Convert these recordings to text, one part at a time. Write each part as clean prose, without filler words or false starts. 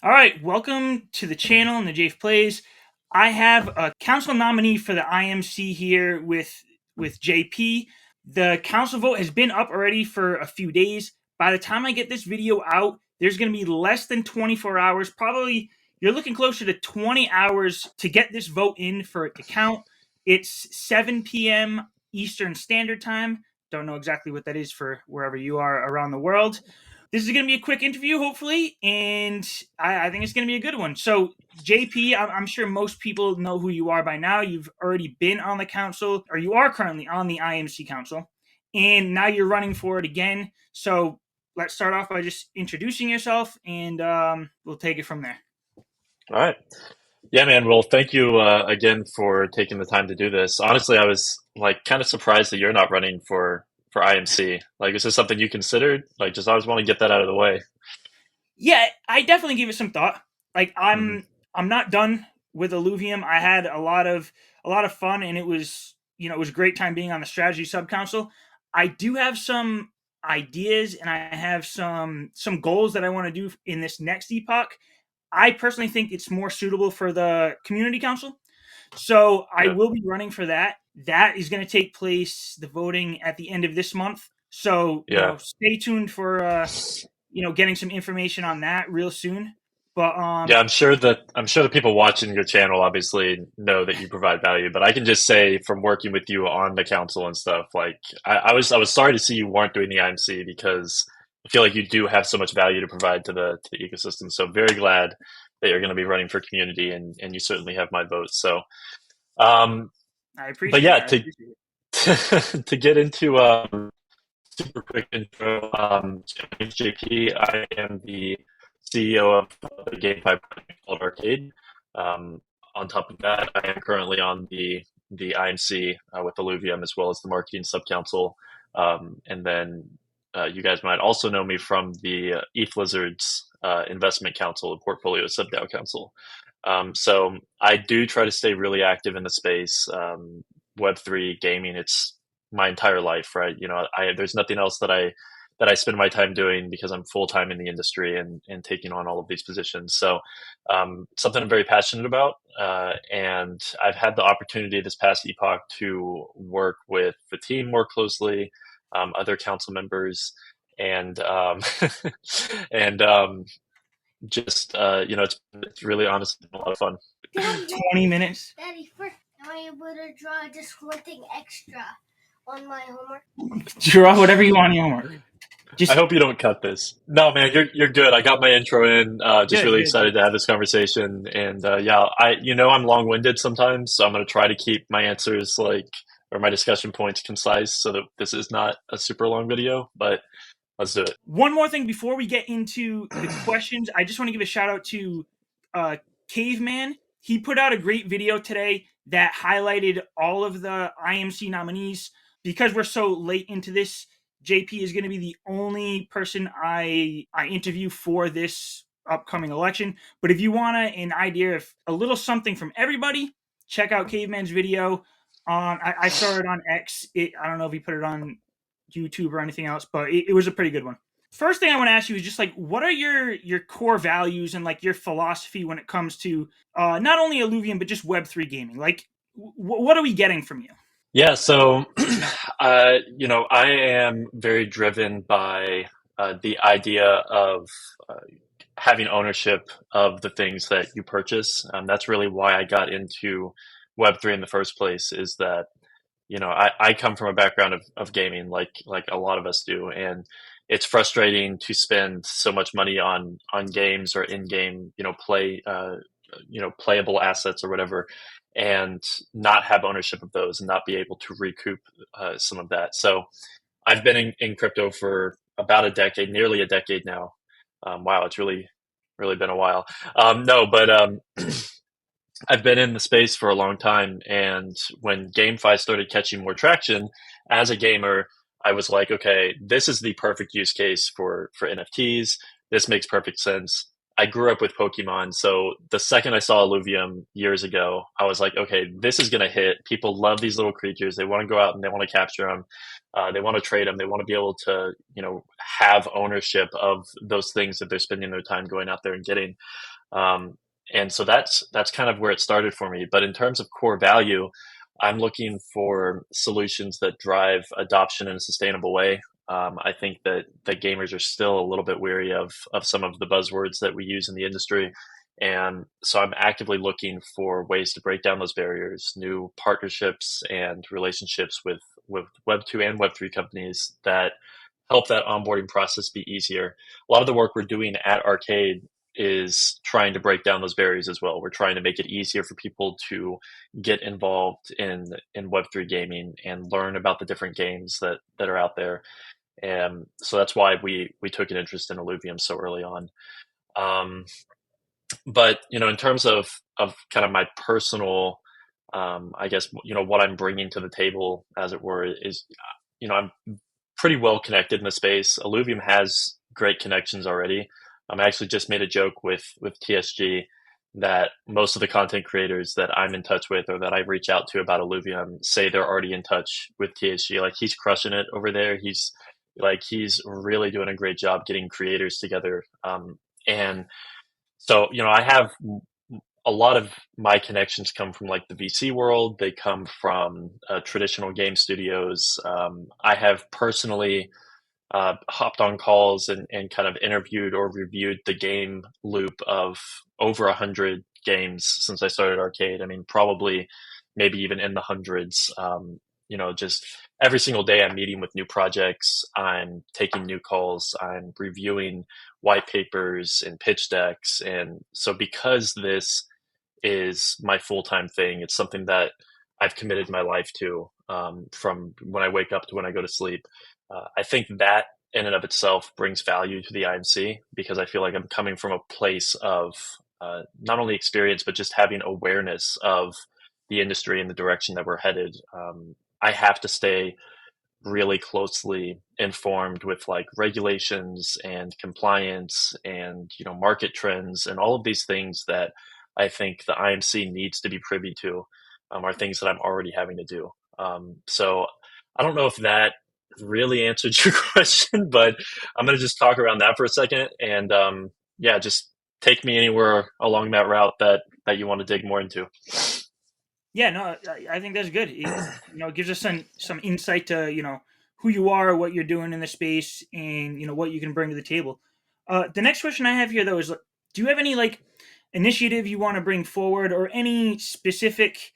All right, welcome to the channel and the JF Plays. I have a council nominee for the IMC here with JP. The council vote has been up already for a few days. By the time I get this video out, there's going to be less than 24 hours. Probably you're looking closer to 20 hours to get this vote in for it to count. It's 7 p.m. Eastern Standard Time. Don't know exactly what that is for wherever you are around the world. This is going to be a quick interview, hopefully, and I think it's going to be a good one. So, JP, I'm sure most people know who you are by now. You've already been on the council, or you are currently on the IMC council, and now you're running for it again. So, let's start off by just introducing yourself, and we'll take it from there. All right. Yeah, man. Well, thank you again for taking the time to do this. Honestly, I was like kind of surprised that you're not running for IMC. Like, is this something you considered? Like, just always want to get that out of the way. Yeah, I definitely gave it some thought. Like, Hmm. I'm not done with Illuvium. I had a lot of fun, and it was a great time being on the strategy sub council. I do have some ideas, and I have some goals that I want to do in this next epoch. I personally think it's more suitable for the community council, so I Yeah. will be running for that. That is going to take place, the voting, at the end of this month. So Yeah. stay tuned for getting some information on that real soon. But Yeah, I'm sure the people watching your channel obviously know that you provide value, but I can just say from working with you on the council and stuff, like I was sorry to see you weren't doing the IMC because I feel like you do have so much value to provide to the ecosystem. So very glad that you're going to be running for community and you certainly have my vote. So um I but appreciate it. yeah, I appreciate it. to get into super quick intro, my name's JP. I am the CEO of the GameFi project called Arcade. On top of that, I am currently on the IMC with Illuvium as well as the marketing subcouncil. And then you guys might also know me from the ETH Lizards investment council, the portfolio sub-DAO council. So I do try to stay really active in the space. Web3 gaming, it's my entire life, right? There's nothing else that I spend my time doing because I'm full time in the industry and taking on all of these positions. So something I'm very passionate about, and I've had the opportunity this past epoch to work with the team more closely, other council members, and and just it's really honestly been a lot of fun. Daddy, 20 minutes. Daddy, first, am I able to draw just one thing extra on my homework? Draw whatever you want in your homework. I Just hope you don't cut this. No, man, you're good. I got my intro in. Just good, really good, good. excited to have this conversation. And yeah, I'm long winded sometimes, so I'm gonna try to keep my answers or my discussion points concise, so that this is not a super long video. But let's do it. One more thing before we get into the questions, I just want to give a shout out to uh, Caveman. He put out a great video today that highlighted all of the IMC nominees. Because we're so late into this, JP is going to be the only person I interview for this upcoming election. But if you want an idea of a little something from everybody, check out Caveman's video. I saw it on X. I don't know if he put it on YouTube or anything else, but it was a pretty good one. First thing I want to ask you is just like, what are your core values and like your philosophy when it comes to not only Illuvium but just Web3 gaming? Like, what are we getting from you? Yeah. So, I am very driven by the idea of having ownership of the things that you purchase. That's really why I got into Web3 in the first place. Is that I come from a background of gaming, like a lot of us do, and it's frustrating to spend so much money on games or in-game, playable assets or whatever, and not have ownership of those and not be able to recoup some of that. So I've been in crypto for about a decade, nearly a decade now. Wow, it's really been a while. No, but I've been in the space for a long time, and when GameFi started catching more traction, as a gamer, I was like, okay, this is the perfect use case for NFTs. This makes perfect sense. I grew up with Pokemon, so the second I saw Illuvium years ago, I was like, okay, this is gonna hit. People love these little creatures. They want to go out and they want to capture them. They want to trade them. They want to be able to, have ownership of those things that they're spending their time going out there and getting. Um, and so that's kind of where it started for me. But in terms of core value, I'm looking for solutions that drive adoption in a sustainable way. I think that gamers are still a little bit weary of some of the buzzwords that we use in the industry. And so I'm actively looking for ways to break down those barriers, new partnerships and relationships with Web2 and Web3 companies that help that onboarding process be easier. A lot of the work we're doing at Arcade is trying to break down those barriers as well. We're trying to make it easier for people to get involved in Web3 gaming and learn about the different games that are out there. And so that's why we took an interest in Illuvium so early on. Um, but in terms of kind of my personal, I guess what I'm bringing to the table, as it were, is I'm pretty well connected in the space. Illuvium has great connections already. I actually just made a joke with TSG that most of the content creators that I'm in touch with or that I reach out to about Illuvium say they're already in touch with TSG. Like, he's crushing it over there. He's really doing a great job getting creators together. And so, I have a lot of my connections come from like the VC world. They come from traditional game studios. I have personally hopped on calls and kind of interviewed or reviewed the game loop of over 100 games since I started Arcade. I mean, probably maybe even in the hundreds. Just every single day I'm meeting with new projects. I'm taking new calls. I'm reviewing white papers and pitch decks. And so because this is my full-time thing, it's something that I've committed my life to, from when I wake up to when I go to sleep. I think that in and of itself brings value to the IMC because I feel like I'm coming from a place of not only experience, but just having awareness of the industry and the direction that we're headed. I have to stay really closely informed with like regulations and compliance and market trends and all of these things that I think the IMC needs to be privy to, are things that I'm already having to do. So I don't know if that really answered your question, but I'm going to just talk around that for a second and yeah, just take me anywhere along that route that you want to dig more into. Yeah, no, I think that's good. It gives us some insight to who you are, what you're doing in the space, and what you can bring to the table. The next question I have here though is, do you have any like initiative you want to bring forward, or any specific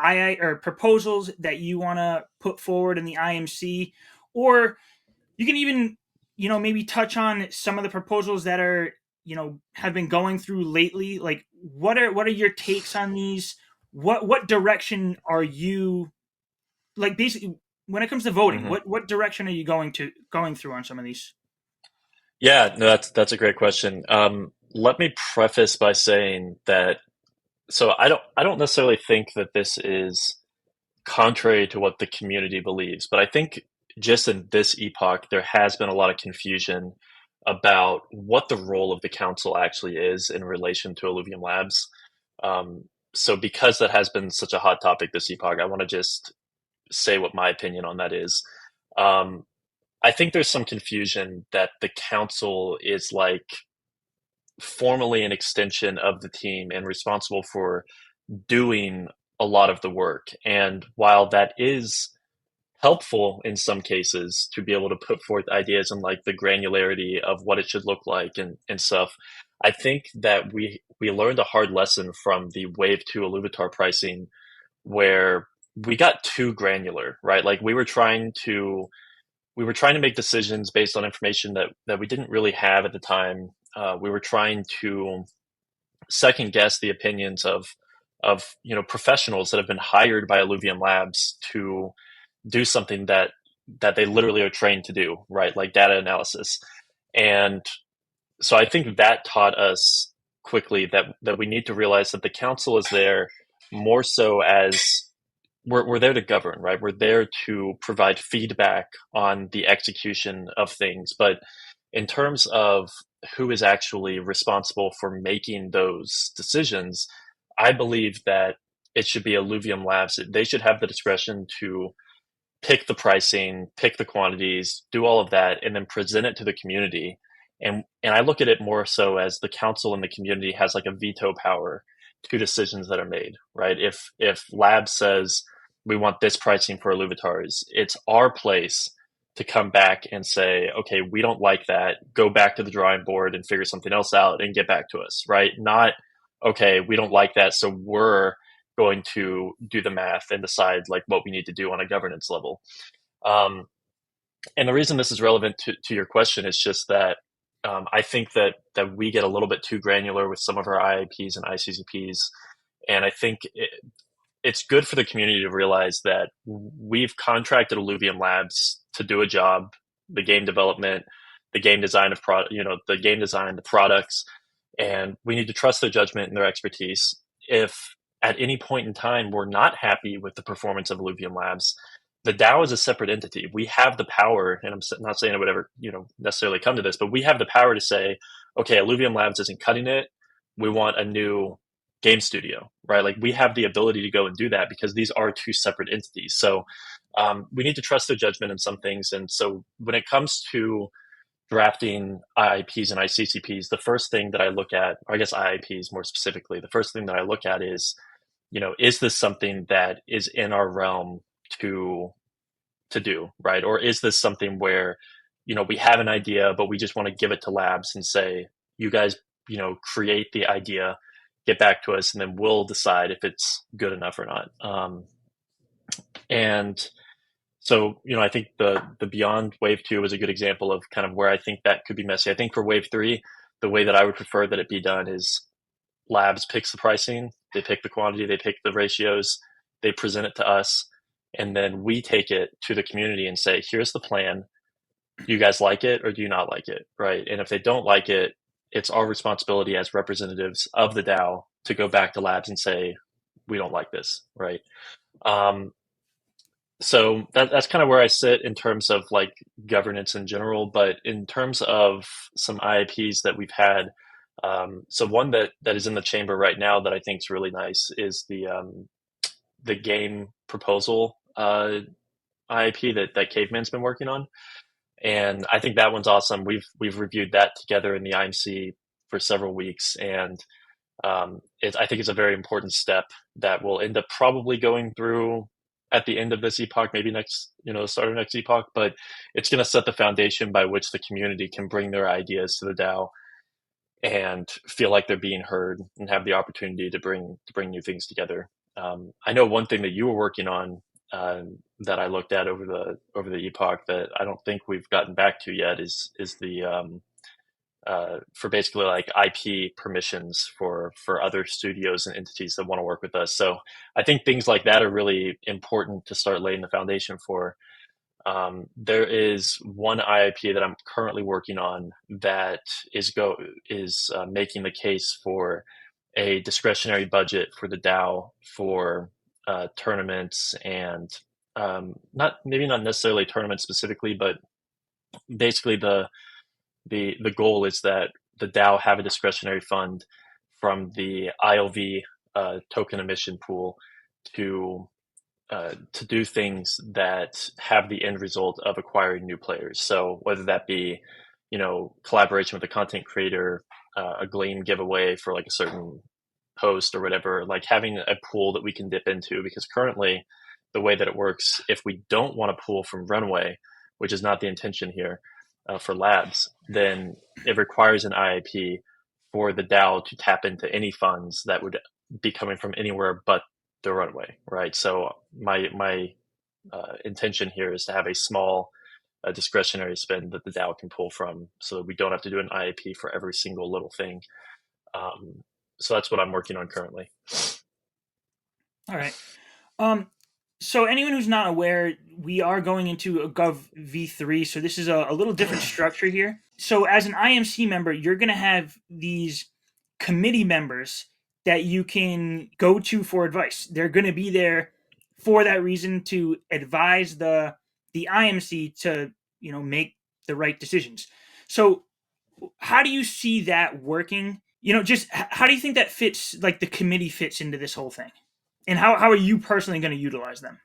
II or proposals that you want to put forward in the IMC, or you can even maybe touch on some of the proposals that are have been going through lately. Like, what are your takes on these? What direction are you, like, basically when it comes to voting? hmm What direction are you going through on some of these? Yeah, no, that's a great question. Let me preface by saying that so I don't necessarily think that this is contrary to what the community believes, but I think just in this epoch there has been a lot of confusion about what the role of the council actually is in relation to Illuvium Labs. Um, so because that has been such a hot topic this epoch, I want to just say what my opinion on that is. Um, I think there's some confusion that the council is like formally an extension of the team and responsible for doing a lot of the work. And while that is helpful in some cases to be able to put forth ideas and like the granularity of what it should look like and stuff, I think that we learned a hard lesson from the Wave 2 Illuvitar pricing where we got too granular, right? Like we were trying to make decisions based on information that we didn't really have at the time. We were trying to second guess the opinions of professionals that have been hired by Illuvium Labs to do something that they literally are trained to do, right? Like data analysis. And so I think that taught us quickly that we need to realize that the council is there more so as we're there to govern, right? We're there to provide feedback on the execution of things. But in terms of who is actually responsible for making those decisions, I believe that it should be Illuvium Labs. They should have the discretion to pick the pricing, pick the quantities, do all of that, and then present it to the community. And I look at it more so as the council and the community has like a veto power to decisions that are made, right? If Lab says we want this pricing for Illuvatars, it's our place to come back and say, okay, we don't like that. Go back to the drawing board and figure something else out and get back to us, right? Not, okay, we don't like that, so we're going to do the math and decide like what we need to do on a governance level. And the reason this is relevant to your question is just that I think that we get a little bit too granular with some of our IIPs and ICCPs, and I think it's good for the community to realize that we've contracted Illuvium Labs to do a job, the game development, the game design of the game design, the products, and we need to trust their judgment and their expertise. If at any point in time we're not happy with the performance of Illuvium Labs, the DAO is a separate entity. We have the power, and I'm not saying it would ever, necessarily come to this, but we have the power to say, okay, Illuvium Labs isn't cutting it. We want a new game studio, right? Like we have the ability to go and do that because these are two separate entities. So we need to trust their judgment in some things. And so when it comes to drafting IIPs and ICCPs, the first thing that I look at, or I guess IIPs more specifically, the first thing that I look at is this something that is in our realm to do, right? Or is this something where, we have an idea, but we just want to give it to labs and say, you guys, create the idea, get back to us, and then we'll decide if it's good enough or not. And so, I think the Beyond Wave 2 is a good example of kind of where I think that could be messy. I think for Wave 3, the way that I would prefer that it be done is labs picks the pricing, they pick the quantity, they pick the ratios, they present it to us, and then we take it to the community and say, here's the plan. Do you guys like it or do you not like it, right? And if they don't like it, it's our responsibility as representatives of the DAO to go back to labs and say, we don't like this, right? So that's kind of where I sit in terms of like governance in general. But in terms of some IIPs that we've had, so one that is in the chamber right now that I think is really nice is the game proposal IIP that Caveman's been working on, and I think that one's awesome. We've reviewed that together in the IMC for several weeks, and I think it's a very important step that will end up probably going through at the end of this epoch, maybe next, start of next epoch, but it's going to set the foundation by which the community can bring their ideas to the DAO and feel like they're being heard and have the opportunity to bring new things together. I know one thing that you were working on that I looked at over the epoch that I don't think we've gotten back to yet is the for basically like IP permissions for other studios and entities that want to work with us. So I think things like that are really important to start laying the foundation for. There is one IIP that I'm currently working on that is making the case for a discretionary budget for the DAO for tournaments and not necessarily tournaments specifically, but basically the goal is that the DAO have a discretionary fund from the ILV token emission pool to do things that have the end result of acquiring new players. So whether that be, collaboration with a content creator, a Gleam giveaway for like a certain post or whatever, like having a pool that we can dip into, because currently the way that it works, if we don't want to pool from Runway, which is not the intention here for labs, then it requires an IIP for the DAO to tap into any funds that would be coming from anywhere but the Runway, right? So my intention here is to have a small discretionary spend that the DAO can pull from, so that we don't have to do an IIP for every single little thing. So that's what I'm working on currently. All right. So anyone who's not aware, we are going into a Gov V3, so this is a little different structure here. So as an IMC member, you're going to have these committee members that you can go to for advice. They're going to be there for that reason, to advise the IMC to make the right decisions. So how do you see that working? Just how do you think that fits, like the committee fits into this whole thing, and how are you personally going to utilize them?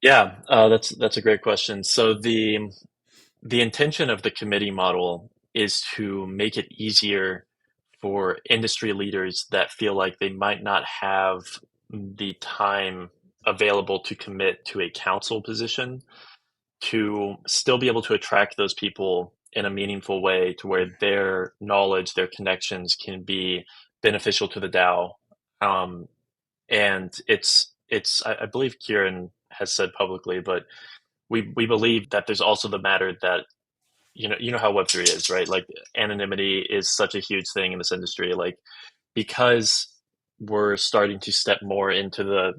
Yeah, that's a great question. So the intention of the committee model is to make it easier for industry leaders that feel like they might not have the time available to commit to a council position to still be able to attract those people in a meaningful way to where their knowledge, their connections can be beneficial to the DAO. And I believe Kieran has said publicly, but we believe that there's also the matter that you know how Web3 is, right? Like anonymity is such a huge thing in this industry. Like because we're starting to step more into the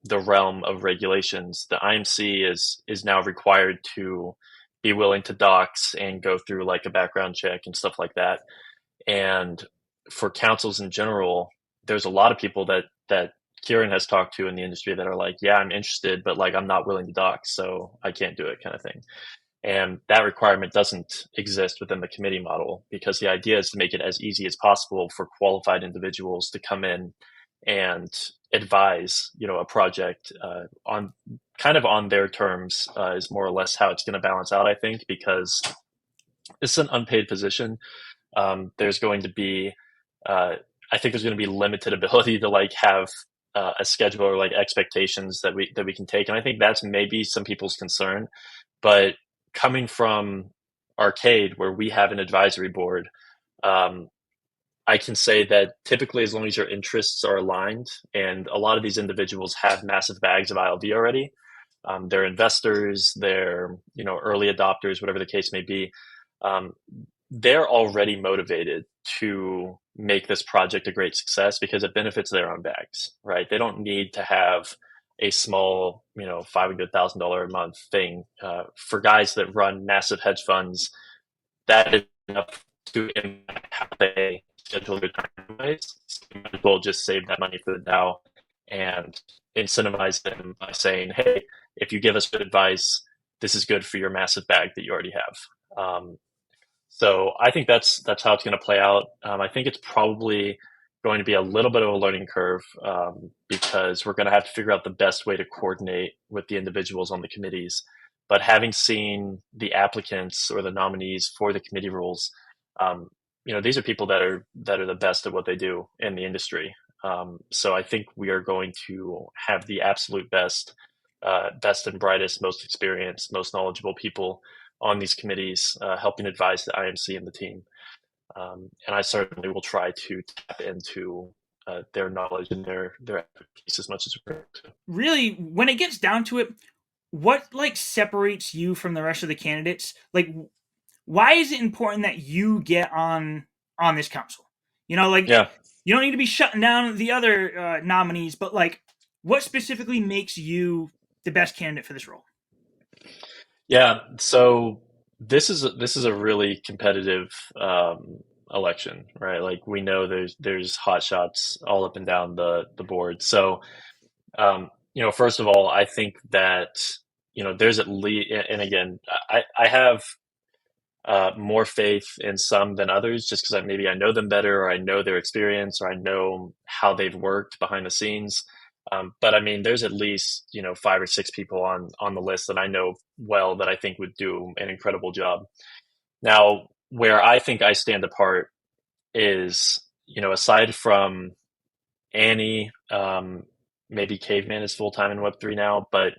the realm of regulations, the IMC is now required to be willing to dox and go through like a background check and stuff like that. And for councils in general, there's a lot of people that Kieran has talked to in the industry that are like, yeah, I'm interested, but like I'm not willing to dox, so I can't do it, kind of thing. And that requirement doesn't exist within the committee model because the idea is to make it as easy as possible for qualified individuals to come in and advise, a project on kind of on their terms is more or less how it's going to balance out, I think, because it's an unpaid position. There's going to be, I think there's going to be limited ability to like have a schedule or like expectations that we can take, and I think that's maybe some people's concern. But coming from Arcade, where we have an advisory board, um, I can say that typically, as long as your interests are aligned, and a lot of these individuals have massive bags of ILV already, they're investors, they're early adopters, whatever the case may be. Um, they're already motivated to make this project a great success because it benefits their own bags, right? They don't need to have a small, $500,000 a month thing. For guys that run massive hedge funds, that is enough to impact how they schedule their time ways. So you might as well just save that money for the DAO and incentivize them by saying, hey, if you give us good advice, this is good for your massive bag that you already have. So I think that's how it's going to play out. I think it's probably going to be a little bit of a learning curve because we're going to have to figure out the best way to coordinate with the individuals on the committees. But having seen the applicants or the nominees for the committee roles, these are people that are the best at what they do in the industry. So I think we are going to have the absolute best and brightest, most experienced, most knowledgeable people on these committees, helping advise the IMC and the team. And I certainly will try to tap into their knowledge and their expertise as much as we can. Really, when it gets down to it, what like separates you from the rest of the candidates? Like, why is it important that you get on this council? Like Yeah. you don't need to be shutting down the other nominees, but like, what specifically makes you the best candidate for this role? Yeah. So this is a really competitive election, right? Like we know there's hot shots all up and down the board. So first of all, I think that there's at least, and again, I have more faith in some than others just because maybe I know them better or I know their experience or I know how they've worked behind the scenes. But I mean, there's at least, 5 or 6 people on the list that I know well that I think would do an incredible job. Now, where I think I stand apart is, aside from Annie, maybe Caveman is full time in Web3 now, but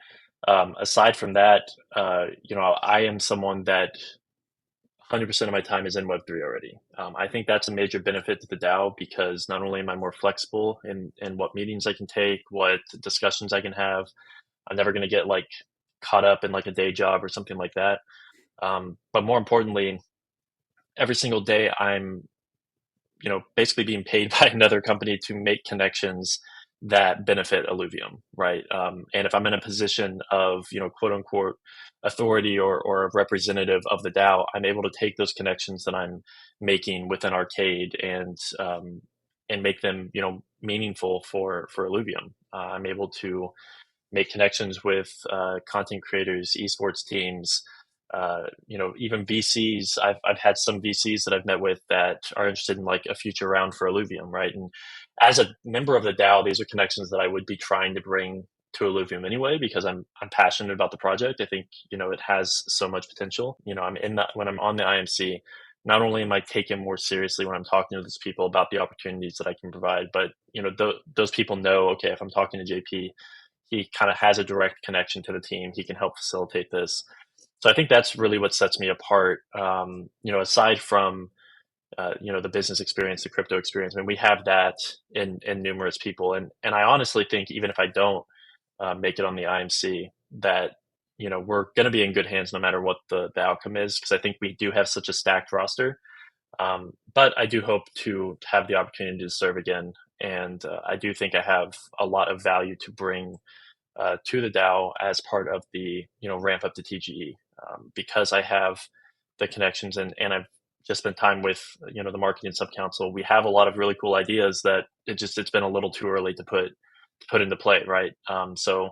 aside from that, I am someone that 100% of my time is in Web3 already. I think that's a major benefit to the DAO because not only am I more flexible in what meetings I can take, what discussions I can have, I'm never going to get like caught up in like a day job or something like that. But more importantly, every single day I'm, basically being paid by another company to make connections that benefit Illuvium, right? And if I'm in a position of, quote unquote, authority or a representative of the DAO, I'm able to take those connections that I'm making within Arcade and make them, meaningful for Illuvium. I'm able to make connections with content creators, esports teams, even VCs. I've had some VCs that I've met with that are interested in like a future round for Illuvium, right? And as a member of the DAO, these are connections that I would be trying to bring to Illuvium anyway, because I'm passionate about the project. I think it has so much potential. I'm in that when I'm on the IMC. Not only am I taken more seriously when I'm talking to these people about the opportunities that I can provide, but those people know, okay, if I'm talking to JP, he kind of has a direct connection to the team. He can help facilitate this. So I think that's really what sets me apart. Aside from the business experience, the crypto experience. I mean, we have that in numerous people, and I honestly think even if I don't make it on the IMC, that we're going to be in good hands no matter what the outcome is, because I think we do have such a stacked roster. But I do hope to have the opportunity to serve again, and I do think I have a lot of value to bring to the DAO as part of the ramp up to TGE, because I have the connections and I've just spent time with the marketing sub council. We have a lot of really cool ideas that it's been a little too early to put into play, right? So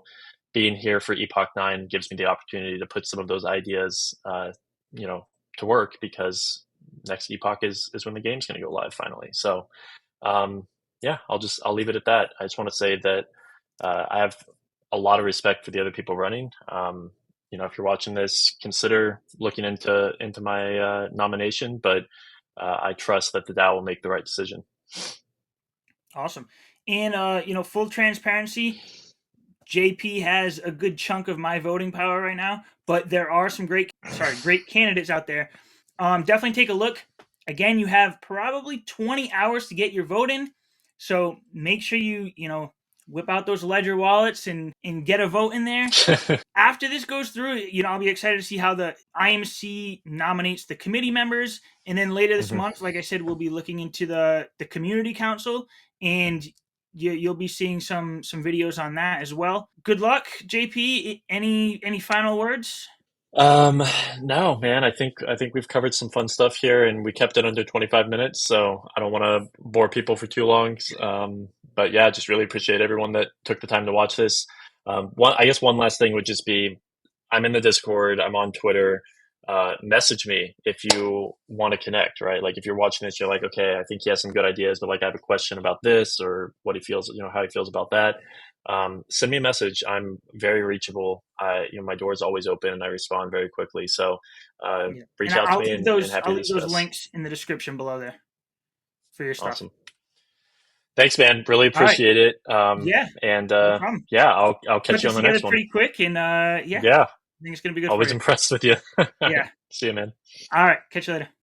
being here for Epoch 9 gives me the opportunity to put some of those ideas to work, because next Epoch is when the game's going to go live finally. So yeah, I'll leave it at that. I just want to say that I have a lot of respect for the other people running. If you're watching this, consider looking into my nomination, but I trust that the DAO will make the right decision. Awesome. And full transparency, JP has a good chunk of my voting power right now, but there are some great candidates out there. Definitely take a look. Again, you have probably 20 hours to get your vote in, so make sure you whip out those Ledger wallets and get a vote in there. After this goes through, I'll be excited to see how the IMC nominates the committee members, and then later this month, like I said, we'll be looking into the community council, and you'll be seeing some videos on that as well. Good luck, JP. Any final words? No, man. I think we've covered some fun stuff here, and we kept it under 25 minutes, so I don't want to bore people for too long. But yeah, just really appreciate everyone that took the time to watch this. I guess one last thing would just be, I'm in the Discord, I'm on Twitter. Message me if you want to connect, right? Like if you're watching this, you're like, okay, I think he has some good ideas, but like I have a question about this, or what he feels, how he feels about that. Send me a message. I'm very reachable. My door is always open and I respond very quickly. So reach out to me and happy to discuss. I'll leave those links in the description below there for your stuff. Awesome. Thanks, man. Really appreciate it. Yeah. And no problem. yeah, I'll catch you on the next one. Pretty quick, and yeah. Yeah. I think it's gonna be good. Always impressed with you. Yeah. See you, man. All right. Catch you later.